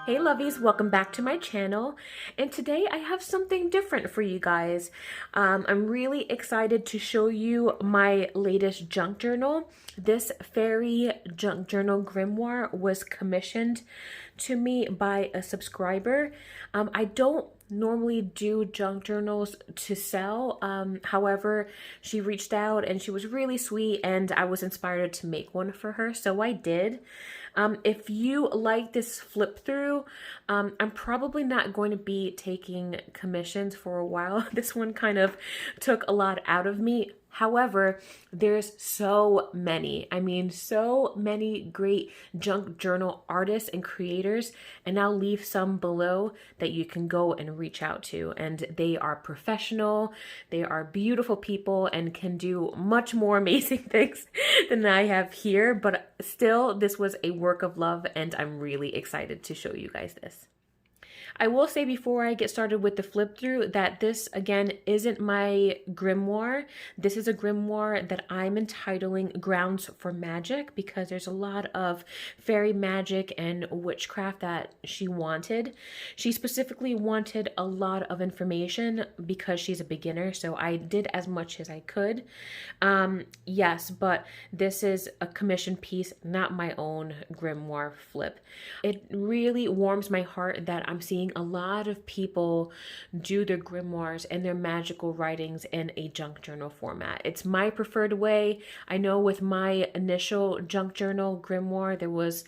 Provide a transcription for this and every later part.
Hey lovies, welcome back to my channel, and today I have something different for you guys. I'm really excited to show you my latest junk journal. This fairy junk journal grimoire was commissioned to me by a subscriber. I don't normally do junk journals to sell. However, she reached out and she was really sweet and I was inspired to make one for her, so I did. If you like this flip through, I'm probably not going to be taking commissions for a while. This one kind of took a lot out of me. However, there's so many, so many great junk journal artists and creators, and I'll leave some below that you can go and reach out to. And they are professional, they are beautiful people, and can do much more amazing things than I have here. But still, this was a work of love, and I'm really excited to show you guys this. I will say before I get started with the flip through that this, again, isn't my grimoire. This is a grimoire that I'm entitling Grounds for Magic because there's a lot of fairy magic and witchcraft that she wanted. She specifically wanted a lot of information because she's a beginner, so I did as much as I could. Yes, but this is a commission piece, not my own grimoire flip. It really warms my heart that I'm seeing a lot of people do their grimoires and their magical writings in a junk journal format. It's my preferred way. I know with my initial junk journal grimoire, there was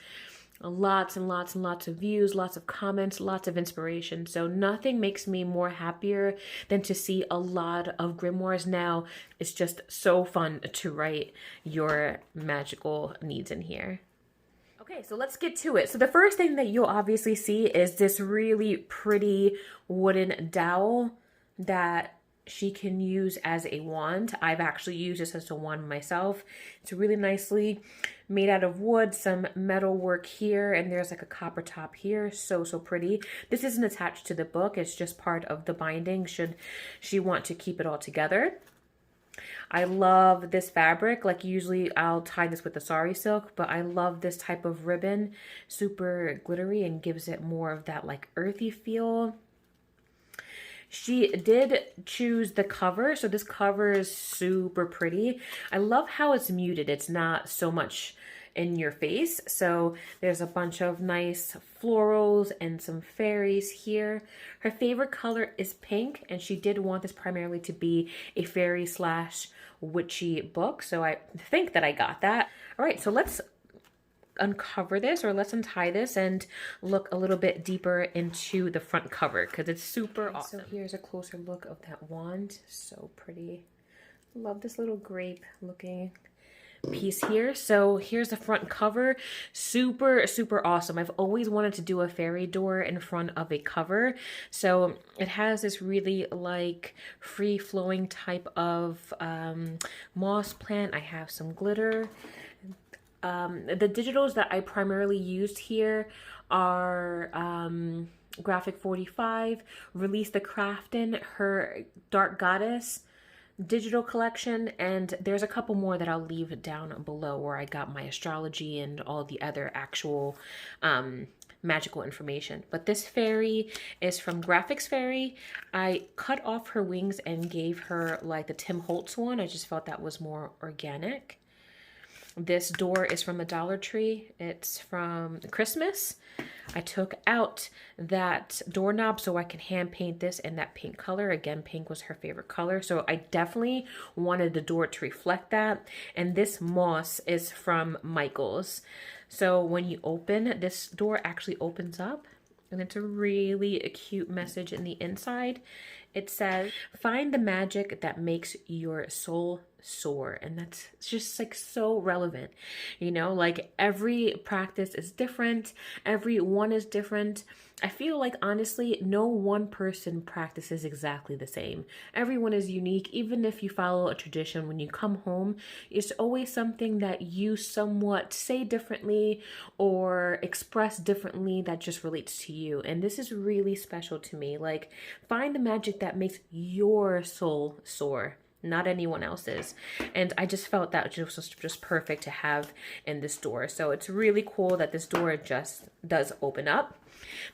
lots and lots and lots of views, lots of comments, lots of inspiration. So nothing makes me more happier than to see a lot of grimoires now. It's just so fun to write your magical needs in here. Okay, so let's get to it. So the first thing that you'll obviously see is this really pretty wooden dowel that she can use as a wand. I've actually used this as a wand myself. It's really nicely made out of wood, some metal work here, and there's like a copper top here. So pretty. This isn't attached to the book. It's just part of the binding should she want to keep it all together. I love this fabric. Like usually I'll tie this with the sari silk, but I love this type of ribbon. Super glittery and gives it more of that like earthy feel. She did choose the cover, so this cover is super pretty. I love how it's muted. It's not so much in your face. So there's a bunch of nice florals and some fairies here. Her favorite color is pink, and she did want this primarily to be a fairy slash witchy book. So I think that I got that. All right, so let's uncover this, or let's untie this and look a little bit deeper into the front cover because it's super awesome. So here's a closer look of that wand. So pretty. Love this little grape looking piece here. So here's the front cover. Super awesome. I've always wanted to do a fairy door in front of a cover. So it has this really like free flowing type of moss plant. I have some glitter. The digitals that I primarily used here are Graphic 45, ReleasetheCraftin, her Dark Goddess digital collection, and there's a couple more that I'll leave down below where I got my astrology and all the other actual magical information. But this fairy is from Graphics Fairy. I cut off her wings and gave her like the Tim Holtz one. I just felt that was more organic. This door is from a Dollar Tree. It's from Christmas. I took out that doorknob so I can hand paint this in that pink color. Again, pink was her favorite color. So I definitely wanted the door to reflect that. And this moss is from Michael's. So when you open, this door actually opens up. And it's a really cute message in the inside. It says, find the magic that makes your soul soar. And that's just like so relevant. You know, like every practice is different. Every one is different. I feel like honestly, no one person practices exactly the same. Everyone is unique. Even if you follow a tradition, when you come home, it's always something that you somewhat say differently or express differently that just relates to you. And this is really special to me. Like, find the magic that makes your soul soar, not anyone else's. And I just felt that was just perfect to have in this door. So it's really cool that this door just does open up.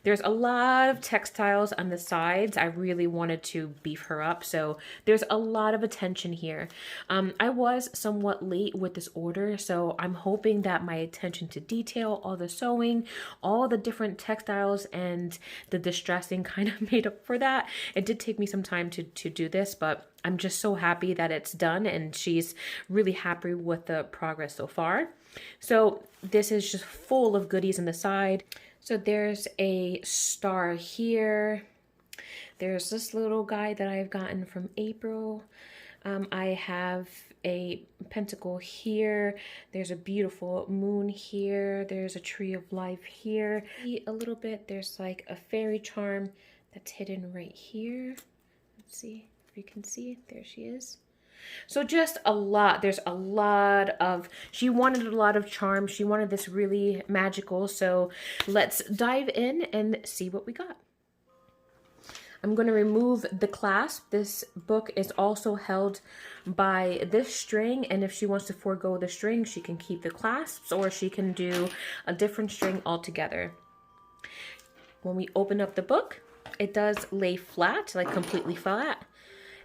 There's a lot of textiles on the sides. I really wanted to beef her up, so there's a lot of attention here. I was somewhat late with this order, so I'm hoping that my attention to detail, all the sewing, all the different textiles, and the distressing kind of made up for that. It did take me some time to do this, but I'm just so happy that it's done, and she's really happy with the progress so far. So this is just full of goodies on the side. So there's a star here. There's this little guy that I've gotten from April. I have a pentacle here. There's a beautiful moon here. There's a tree of life here. A little bit, there's like a fairy charm that's hidden right here. Let's see if you can see it. There she is. So just a lot. There's a lot of, she wanted a lot of charm. She wanted this really magical. So let's dive in and see what we got. I'm going to remove the clasp. This book is also held by this string, and if she wants to forego the string, she can keep the clasps, or she can do a different string altogether. When we open up the book, it does lay flat, like completely flat.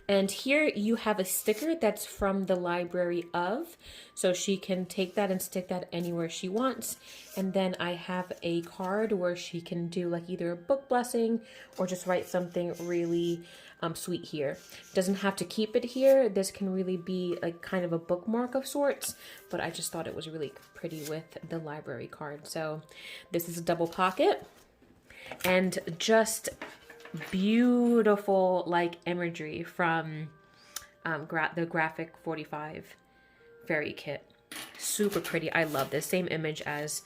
And here you have a sticker that's from the library of, so she can take that and stick that anywhere she wants. And then I have a card where she can do like either a book blessing or just write something really sweet here. Doesn't have to keep it here. This can really be like kind of a bookmark of sorts, but I just thought it was really pretty with the library card. So this is a double pocket, and just beautiful like imagery from the graphic 45 fairy kit. Super pretty. I love this. Same image as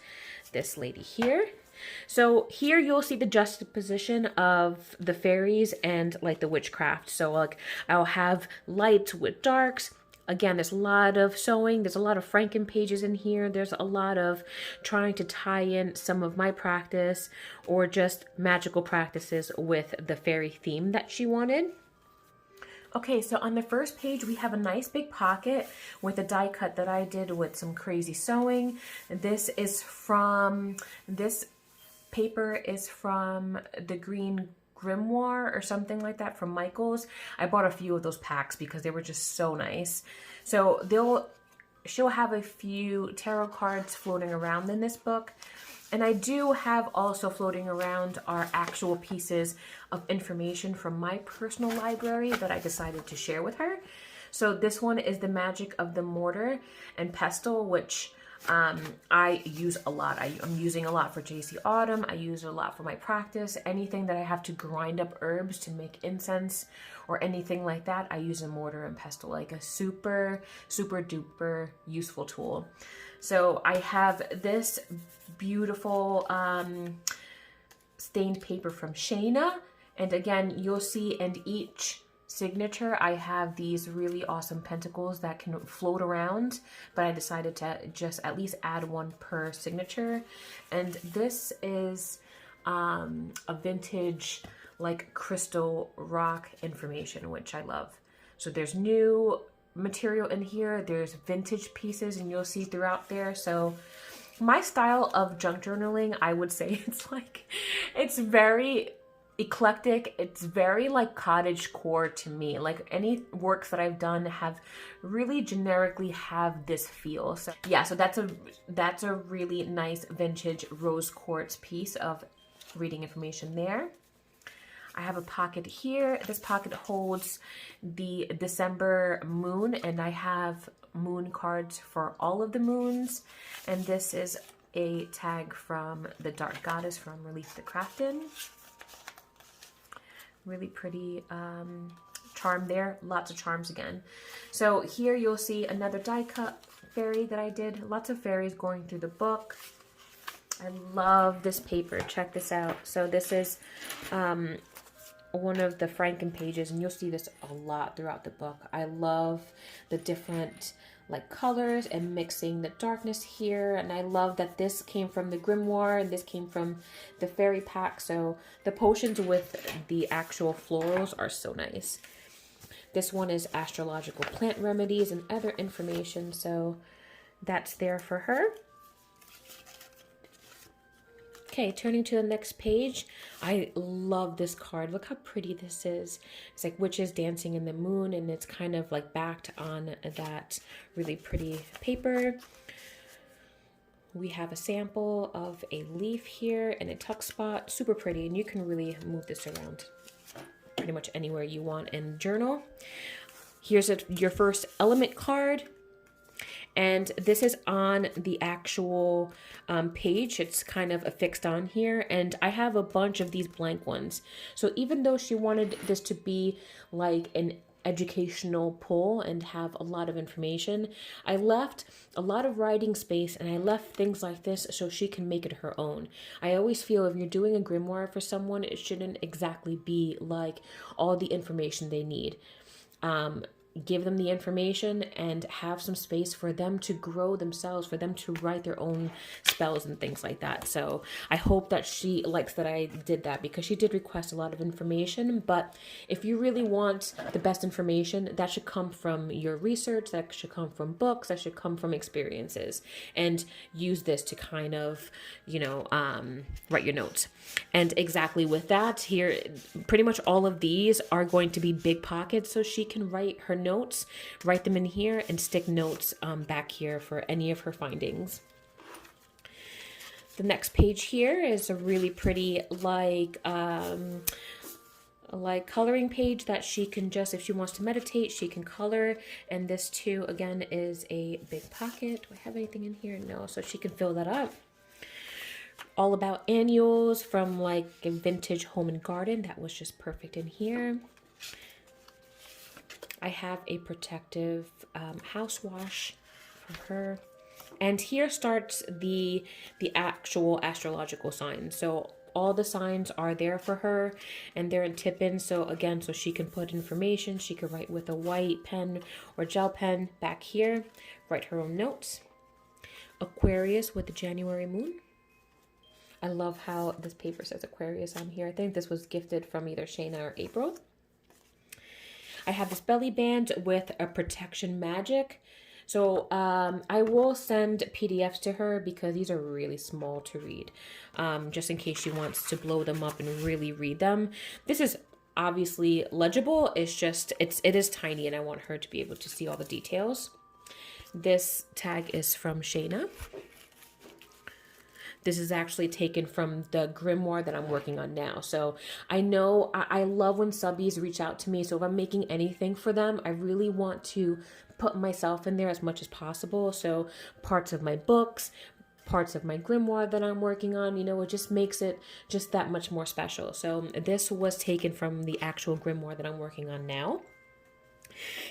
this lady here. So here you'll see the juxtaposition of the fairies and like the witchcraft. So like I'll have lights with darks. Again, there's a lot of sewing. There's a lot of Franken pages in here. There's a lot of trying to tie in some of my practice or just magical practices with the fairy theme that she wanted. Okay, so on the first page, we have a nice big pocket with a die cut that I did with some crazy sewing. This paper is from the Green Grimoire or something like that from Michael's. I bought a few of those packs because they were just so nice. So she'll have a few tarot cards floating around in this book. And I do have also floating around are actual pieces of information from my personal library that I decided to share with her. So this one is the Magic of the Mortar and Pestle, which I use a lot. I'm using a lot for JC Autumn. I use a lot for my practice. Anything that I have to grind up herbs to make incense or anything like that, I use a mortar and pestle, like a super, super duper useful tool. So I have this beautiful stained paper from Shayna. And again, you'll see in each signature I have these really awesome pentacles that can float around, but I decided to just at least add one per signature. And this is a vintage like crystal rock information, which I love. So there's new material in here, there's vintage pieces, and you'll see throughout there. So my style of junk journaling, I would say it's very eclectic. It's very like cottage core to me. Like any works that I've done have really generically have this feel. So yeah, so that's a really nice vintage rose quartz piece of reading information there. I have a pocket here. This pocket holds the December moon, and I have moon cards for all of the moons. And this is a tag from the Dark Goddess from ReleasetheCraftin. Really pretty charm there. Lots of charms again. So here you'll see another die cut fairy that I did. Lots of fairies going through the book. I love this paper. Check this out. So this is one of the Franken pages, and you'll see this a lot throughout the book. I love the different like colors and mixing the darkness here, and I love that this came from the grimoire and this came from the fairy pack. So the potions with the actual florals are so nice. This one is astrological plant remedies and other information, so that's there for her. Okay, turning to the next page. I love this card. Look how pretty this is. It's like witches dancing in the moon, and it's kind of like backed on that really pretty paper. We have a sample of a leaf here and a tuck spot. Super pretty, and you can really move this around pretty much anywhere you want in journal. Here's your first element card. And this is on the actual page. It's kind of affixed on here. And I have a bunch of these blank ones. So even though she wanted this to be like an educational pull and have a lot of information, I left a lot of writing space, and I left things like this so she can make it her own. I always feel if you're doing a grimoire for someone, it shouldn't exactly be like all the information they need. Give them the information and have some space for them to grow themselves, for them to write their own spells and things like that. So I hope that she likes that I did that, because she did request a lot of information. But if you really want the best information, that should come from your research, that should come from books, that should come from experiences, and use this to kind of, write your notes. And exactly with that, here, pretty much all of these are going to be big pockets, so she can write her notes, write them in here, and stick notes back here for any of her findings. The next page here is a really pretty like coloring page that she can just, if she wants to meditate, she can color. And this too, again, is a big pocket. Do I have anything in here? No, so she can fill that up. All about annuals from like a vintage home and garden. That was just perfect in here. I have a protective house wash for her. And here starts the actual astrological signs. So all the signs are there for her, and they're in tip-ins. So again, so she can put information. She can write with a white pen or gel pen back here. Write her own notes. Aquarius with the January moon. I love how this paper says Aquarius on here. I think this was gifted from either Shayna or April. I have this belly band with a protection Magick. So I will send PDFs to her because these are really small to read, just in case she wants to blow them up and really read them. This is obviously legible. It's just, it is tiny, and I want her to be able to see all the details. This tag is from Shayna. This is actually taken from the grimoire that I'm working on now. So I know I love when subbies reach out to me. So if I'm making anything for them, I really want to put myself in there as much as possible. So parts of my books, parts of my grimoire that I'm working on, it just makes it just that much more special. So this was taken from the actual grimoire that I'm working on now.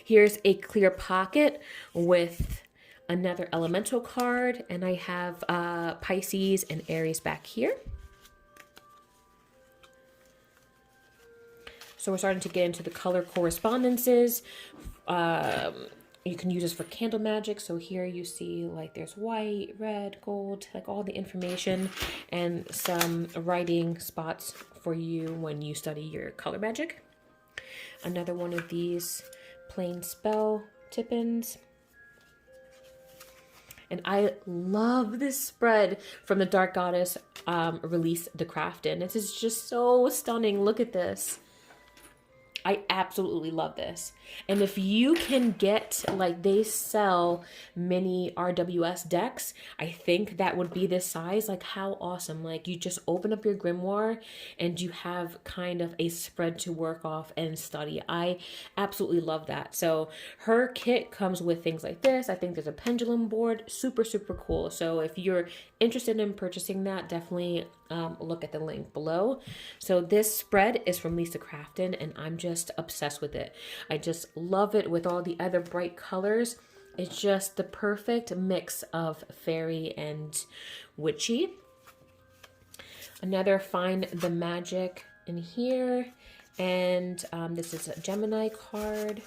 Here's a clear pocket with another elemental card, and I have Pisces and Aries back here. So we're starting to get into the color correspondences. You can use this for candle magic. So here you see like there's white, red, gold, like all the information, and some writing spots for you when you study your color magic. Another one of these plain spell tip-ins. And I love this spread from the Dark Goddess ReleasetheCraftin. This is just so stunning. Look at this. I absolutely love this. And if you can get, like, they sell mini RWS decks, I think that would be this size. Like, how awesome. Like, you just open up your grimoire and you have kind of a spread to work off and study. I absolutely love that. So her kit comes with things like this. I think there's a pendulum board. Super, super cool. So if you're interested in purchasing that, definitely look at the link below. So this spread is from ReleasetheCraftin, and I'm just obsessed with it. I just love it with all the other bright colors. It's just the perfect mix of fairy and witchy. Another Find the Magic in here, and this is a Gemini card.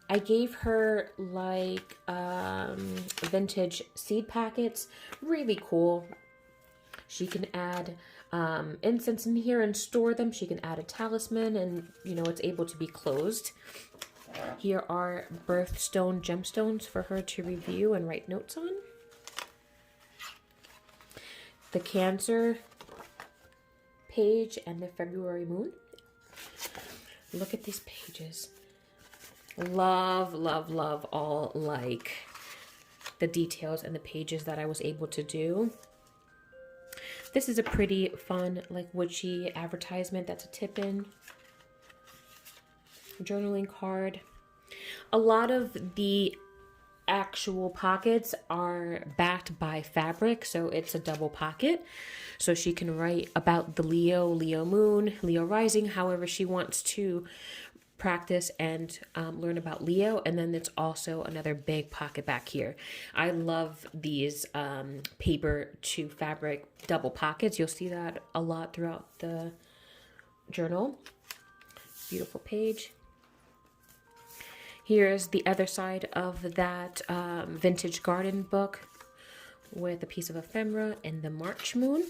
I gave her like vintage seed packets. Really cool. She can add incense in here and store them. She can add a talisman, and it's able to be closed. Here are birthstone gemstones for her to review and write notes on. the Cancer page and the February moon. Look at these pages. Love, love, love all like the details and the pages that I was able to do. This is a pretty fun, like witchy advertisement. That's a tip-in. Journaling card. A lot of the actual pockets are backed by fabric, so it's a double pocket. So she can write about the Leo moon, Leo rising, however she wants to practice and learn about Leo. And then it's also another big pocket back here. I love these paper to fabric double pockets. You'll see that a lot throughout the journal. Beautiful page. Here's the other side of that vintage garden book with a piece of ephemera and the March moon.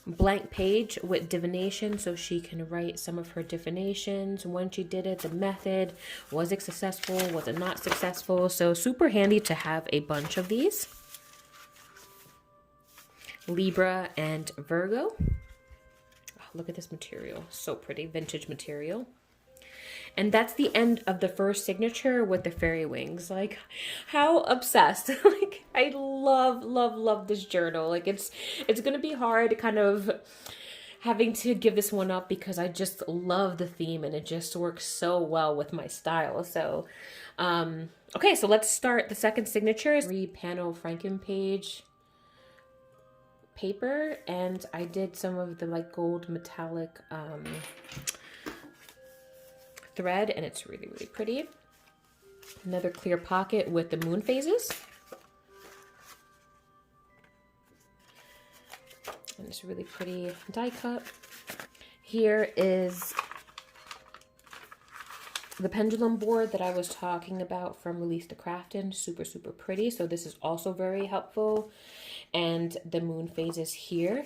Blank page with divination, so she can write some of her divinations, when she did it, the method, was it successful, was it not successful. So super handy to have a bunch of these. Libra and Virgo. Oh, look at this material, so pretty, vintage material. And that's the end of the first signature with the fairy wings. Like, how obsessed. Like, I love, love, love this journal. Like, it's gonna be hard kind of having to give this one up because I just love the theme and it just works so well with my style. So, okay, so let's start the second signature. 3-panel Franken page paper, and I did some of the like gold metallic thread, and it's really, really pretty. Another clear pocket with the moon phases. And it's really pretty die cut. Here is the pendulum board that I was talking about from ReleasetheCraftin. Super, super pretty. So this is also very helpful. And the moon phases here.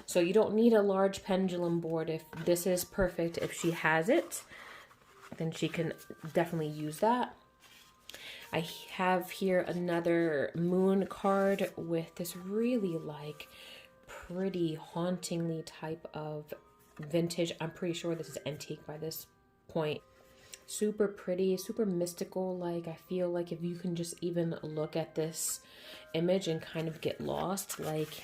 So you don't need a large pendulum board. If this is perfect, if she has it, then she can definitely use that. I have here another moon card with this really like pretty hauntingly type of vintage. I'm pretty sure this is antique by this point. Super pretty, super mystical. Like, I feel like if you can just even look at this image and kind of get lost, like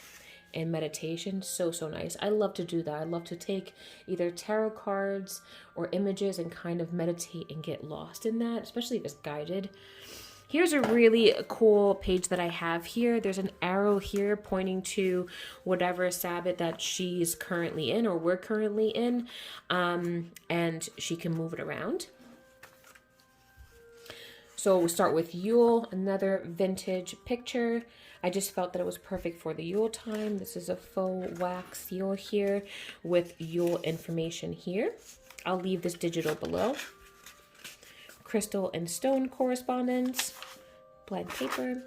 in meditation, so nice. I love to do that. I love to take either tarot cards or images and kind of meditate and get lost in that, especially if it's guided. Here's a really cool page that I have here. There's an arrow here pointing to whatever Sabbath that she's currently in or we're currently in, and she can move it around. So we'll start with Yule, another vintage picture. I just felt that it was perfect for the Yule time. This is a faux wax Yule here with Yule information here. I'll leave this digital below. Crystal and stone correspondence, blank paper.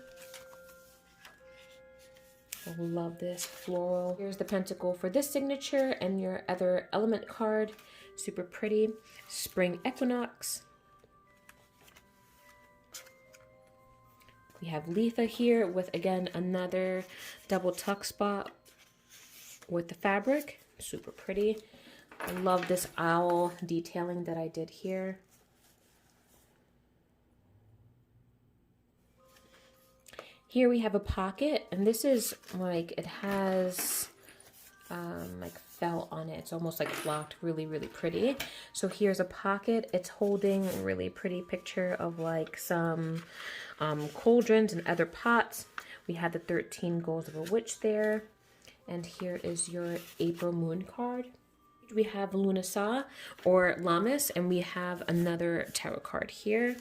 I love this floral. Here's the pentacle for this signature and your other element card. Super pretty. Spring equinox. We have Letha here with, again, another double tuck spot with the fabric. Super pretty. I love this owl detailing that I did here. Here we have a pocket, and this is like, it has like felt on it. It's almost like blocked, really, really pretty. So here's a pocket. It's holding a really pretty picture of like some cauldrons and other pots. We have the 13 goals of a witch there. And here is your April moon card. We have Lunasa or Lamis, and we have another tarot card here.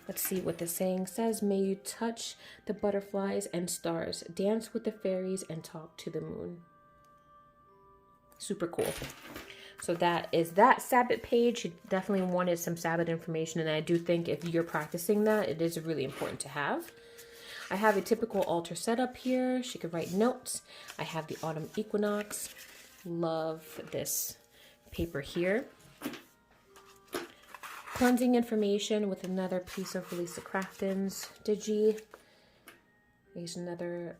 Let's see what the saying says. May you touch the butterflies and stars, dance with the fairies, and talk to the moon. Super cool. So that is that Sabbath page. You definitely wanted some Sabbath information, and I do think if you're practicing that, it is really important to have. I have a typical altar setup here. She could write notes. I have the autumn equinox. Love this paper here. Cleansing information with another piece of ReleasetheCraftin's Digi. Here's another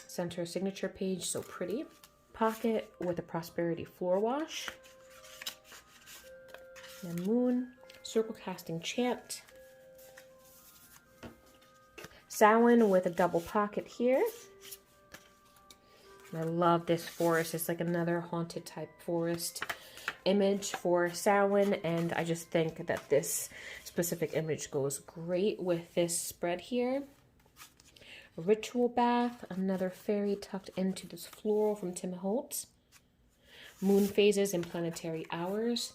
center signature page, so pretty. Pocket with a Prosperity floor wash. And Moon, circle casting chant. Samhain with a double pocket here. I love this forest. It's like another haunted type forest image for Samhain, and I just think that this specific image goes great with this spread here. A ritual bath, another fairy tucked into this floral from Tim Holtz. Moon phases and planetary hours.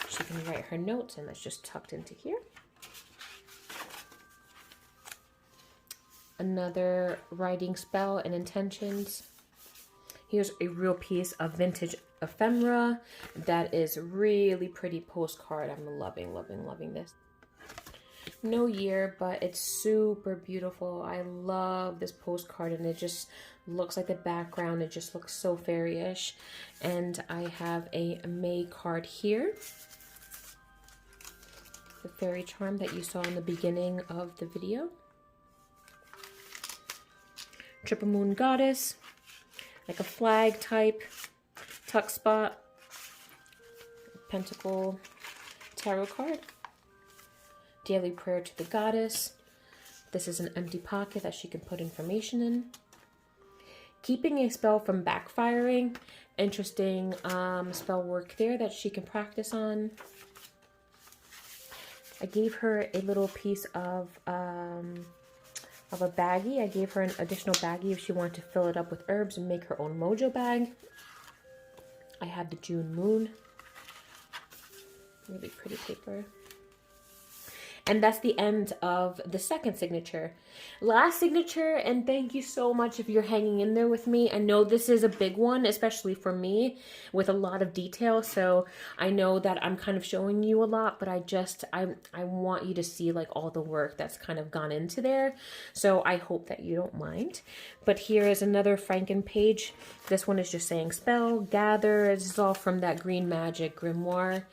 She can write her notes, and that's just tucked into here. Another writing spell and intentions. Here's a real piece of vintage ephemera that is really pretty postcard. I'm loving, loving, loving this. No year, but it's super beautiful. I love this postcard, and it just looks like the background. It just looks so fairy-ish. And I have a May card here. The fairy charm that you saw in the beginning of the video. Triple Moon Goddess, like a flag type, tuck spot, Pentacle tarot card. Daily prayer to the goddess. This is an empty pocket that she can put information in. Keeping a spell from backfiring. Interesting spell work there that she can practice on. I gave her a little piece of a baggie. I gave her an additional baggie if she wanted to fill it up with herbs and make her own mojo bag. I had the June moon. Really pretty paper. And that's the end of the second signature. Last signature, and thank you so much if you're hanging in there with me. I know this is a big one, especially for me, with a lot of detail. So I know that I'm kind of showing you a lot, but I want you to see like all the work that's kind of gone into there. So I hope that you don't mind. But here is another Franken page. This one is just saying spell, gather. This is all from that green Magick Grimoire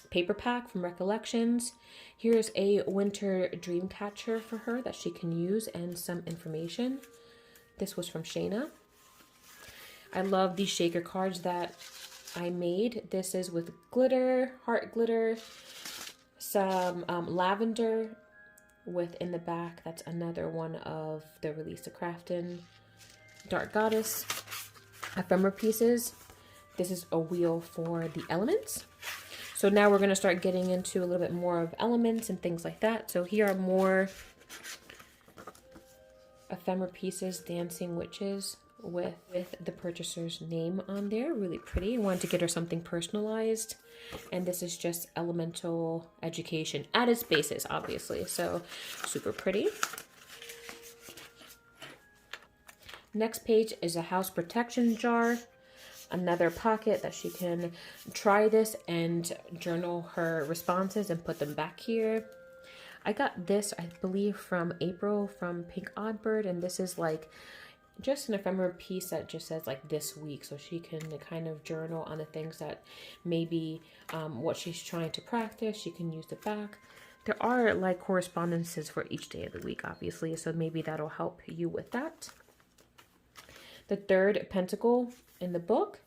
paper pack from Recollections. Here's a winter dream catcher for her that she can use, and some information. This was from Shayna. I love these shaker cards that I made. This is with glitter, heart glitter, some lavender with in the back. That's another one of the ReleasetheCraftin Dark Goddess ephemera pieces. This is a wheel for the elements. So now we're going to start getting into a little bit more of elements and things like that. So here are more ephemera pieces, dancing witches with the purchaser's name on there. Really pretty. I wanted to get her something personalized. And this is just elemental education at its basis, obviously. So super pretty. Next page is a house protection jar. Another pocket that she can try this and journal her responses and put them back here. I got this, I believe, from April from Pink Oddbird, and this is like just an ephemera piece that just says like this week, so she can kind of journal on the things that maybe what she's trying to practice. She can use the back. There are like correspondences for each day of the week, obviously, so maybe that'll help you with that. The third pentacle in the book.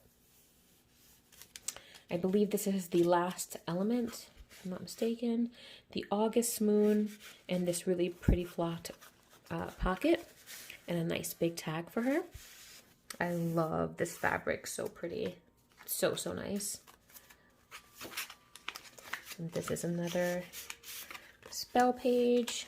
I believe this is the last element, if I'm not mistaken. The August moon, and this really pretty flat pocket, and a nice big tag for her. I love this fabric, so pretty. So, so nice. And this is another spell page.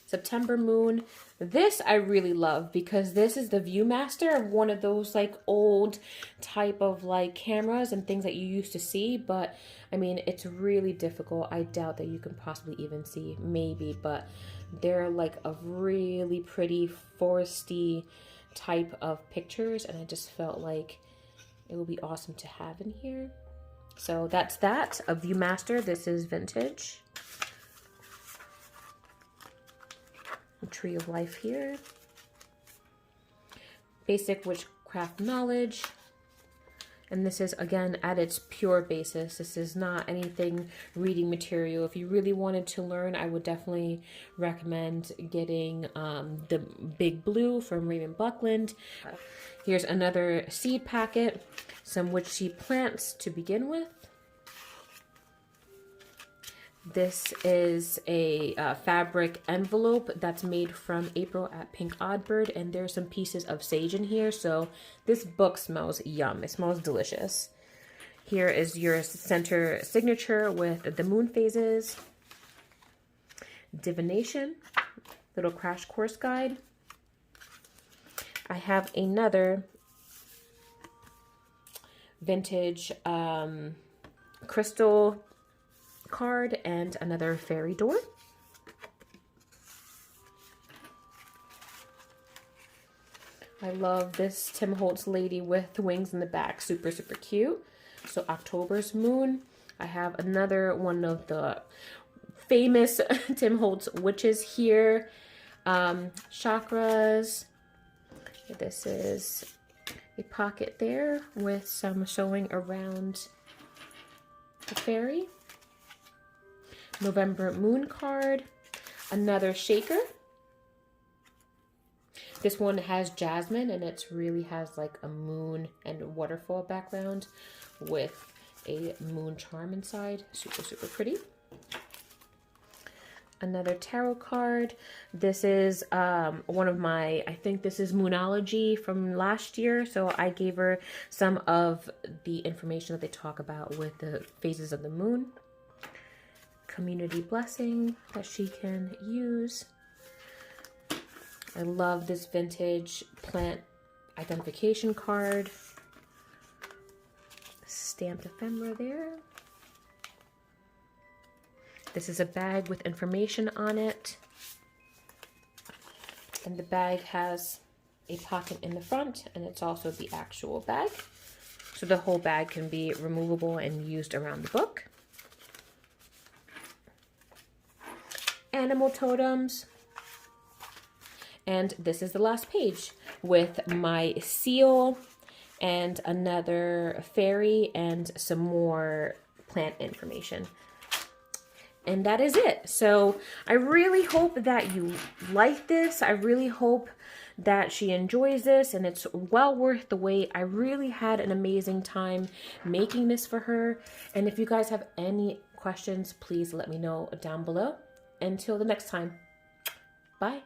September moon. This I really love because this is the Viewmaster of one of those like old type of like cameras and things that you used to see, but I mean it's really difficult. I doubt that you can possibly even see, maybe, but they're like a really pretty foresty type of pictures, and I just felt like it would be awesome to have in here. So that's that, a Viewmaster. This is vintage. Tree of Life here. Basic witchcraft knowledge. And this is, again, at its pure basis. This is not anything reading material. If you really wanted to learn, I would definitely recommend getting the Big Blue from Raven Buckland. Here's another seed packet, some wood sheep plants to begin with. This is a fabric envelope that's made from April at Pink Oddbird, and there's some pieces of sage in here, so this book smells yum. It smells delicious. Here is your center signature with the moon phases, divination, little crash course guide. I have another vintage crystal card and another fairy door. I love this Tim Holtz lady with wings in the back. Super, super cute. So October's moon. I have another one of the famous Tim Holtz witches here. Chakras. This is a pocket there with some sewing around the fairy. November moon card, another shaker. This one has jasmine, and it really has like a moon and waterfall background with a moon charm inside. Super, super pretty. Another tarot card. This is one of my, I think this is Moonology from last year. So I gave her some of the information that they talk about with the phases of the moon. Community blessing that she can use. I love this vintage plant identification card. Stamped ephemera there. This is a bag with information on it. And the bag has a pocket in the front, and it's also the actual bag. So the whole bag can be removable and used around the book. Animal totems. And this is the last page with my seal and another fairy and some more plant information. And that is it. So I really hope that you like this. I really hope that she enjoys this, and it's well worth the wait. I really had an amazing time making this for her. And if you guys have any questions, please let me know down below. Until the next time, bye.